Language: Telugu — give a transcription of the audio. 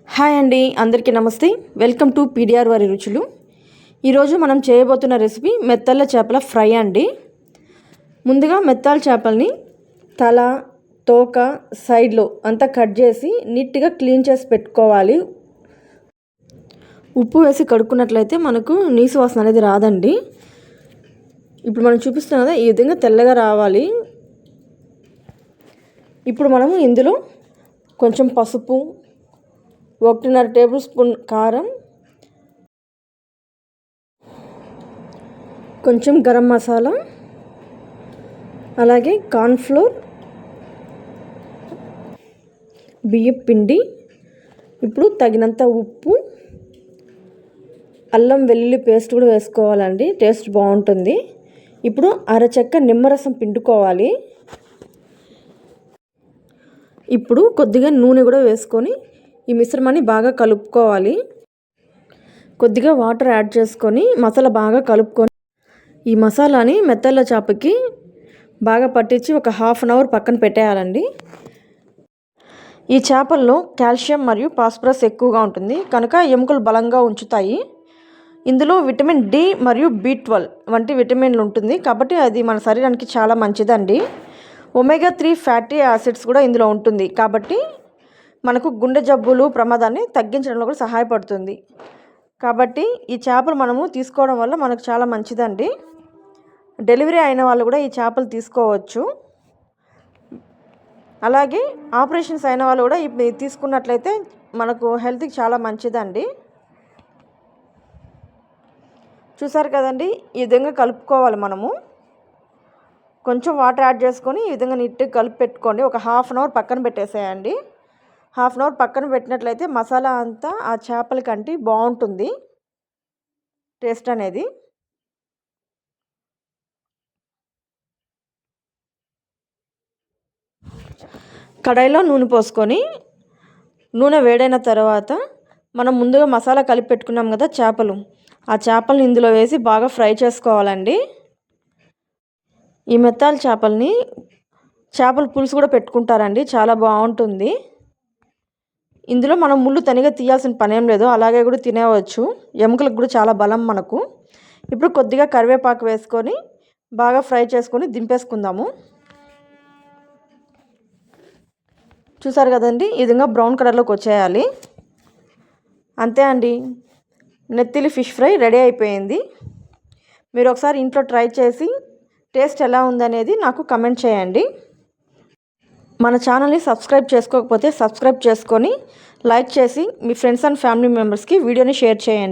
హాయ్ అండి, అందరికీ నమస్తే. వెల్కమ్ టు పీడిఆర్ వారి రుచులు. ఈరోజు మనం చేయబోతున్న రెసిపీ మెత్తళ్ళ చేపల ఫ్రై అండి. ముందుగా మెత్తల చేపల్ని తల, తోక, సైడ్లో అంతా కట్ చేసి నీట్గా క్లీన్ చేసి పెట్టుకోవాలి. ఉప్పు వేసి కడుక్కున్నట్లయితే మనకు నీసు వాసన అనేది రాదండి. ఇప్పుడు మనం చూపిస్తున్నాం కదా, ఈ విధంగా తెల్లగా రావాలి. ఇప్పుడు మనము ఇందులో కొంచెం పసుపు, 1.5 టేబుల్ స్పూన్ కారం, కొంచెం గరం మసాలా, అలాగే కార్న్ఫ్లోర్, బియ్యం పిండి, ఇప్పుడు తగినంత ఉప్పు, అల్లం వెల్లుల్లి పేస్ట్ కూడా వేసుకోవాలండి, టేస్ట్ బాగుంటుంది. ఇప్పుడు అరచెక్క నిమ్మరసం పిండుకోవాలి. ఇప్పుడు కొద్దిగా నూనె కూడా వేసుకొని ఈ మిశ్రమాన్ని బాగా కలుపుకోవాలి. కొద్దిగా వాటర్ యాడ్ చేసుకొని మసాలా బాగా కలుపుకొని ఈ మసాలాని మెత్తళ్ళ చేపకి బాగా పట్టించి ఒక హాఫ్ అన్ అవర్ పక్కన పెట్టేయాలండి. ఈ చేపల్లో కాల్షియం మరియు ఫాస్ఫరస్ ఎక్కువగా ఉంటుంది కనుక ఎముకలు బలంగా ఉంచుతాయి. ఇందులో విటమిన్ డి మరియు B12 వంటి విటమిన్లు ఉంటుంది కాబట్టి అది మన శరీరానికి చాలా మంచిదండి. ఒమేగా 3 ఫ్యాటీ యాసిడ్స్ కూడా ఇందులో ఉంటుంది కాబట్టి మనకు గుండె జబ్బులు ప్రమాదాన్ని తగ్గించడంలో కూడా సహాయపడుతుంది. కాబట్టి ఈ చేపలు మనము తీసుకోవడం వల్ల మనకు చాలా మంచిదండి. డెలివరీ అయిన వాళ్ళు కూడా ఈ చేపలు తీసుకోవచ్చు. అలాగే ఆపరేషన్స్ అయిన వాళ్ళు కూడా ఇప్పుడు తీసుకున్నట్లయితే మనకు హెల్త్కి చాలా మంచిదండి. చూసారు కదండి, ఈ విధంగా కలుపుకోవాలి. మనము కొంచెం వాటర్ యాడ్ చేసుకొని ఈ విధంగా నీట్గా కలిపి పెట్టుకోండి. ఒక హాఫ్ అన్ అవర్ పక్కన పెట్టేసేయండి. హాఫ్ అన్ అవర్ పక్కన పెట్టినట్లయితే మసాలా అంతా ఆ చేపలకి అంటి బాగుంటుంది టేస్ట్ అనేది. కడాయిలో నూనె పోసుకొని నూనె వేడైన తర్వాత మనం ముందుగా మసాలా కలిపి పెట్టుకున్నాం కదా చేపలు, ఆ చేపలను ఇందులో వేసి బాగా ఫ్రై చేసుకోవాలండి. ఈ మెత్తల చేపల్ని చేపల పులుసు కూడా పెట్టుకుంటారండి, చాలా బాగుంటుంది. ఇందులో మనం ముళ్ళు తనిగా తీయాల్సిన పనేం లేదు, అలాగే కూడా తినేవచ్చు. ఎముకలకు కూడా చాలా బలం మనకు. ఇప్పుడు కొద్దిగా కరివేపాకు వేసుకొని బాగా ఫ్రై చేసుకొని దింపేసుకుందాము. చూసారు కదండి, ఈ విధంగా బ్రౌన్ కలర్లోకి వచ్చేయాలి. అంతే అండి, నెత్తిలి ఫిష్ ఫ్రై రెడీ అయిపోయింది. మీరు ఒకసారి ఇంట్లో ట్రై చేసి టేస్ట్ ఎలా ఉందనేది నాకు కమెంట్ చేయండి. మన ఛానల్ని సబ్స్క్రైబ్ చేసుకోకపోతే సబ్స్క్రైబ్ చేసుకొని లైక్ చేసి మీ ఫ్రెండ్స్ అండ్ ఫ్యామిలీ మెంబర్స్కి వీడియోని షేర్ చేయండి.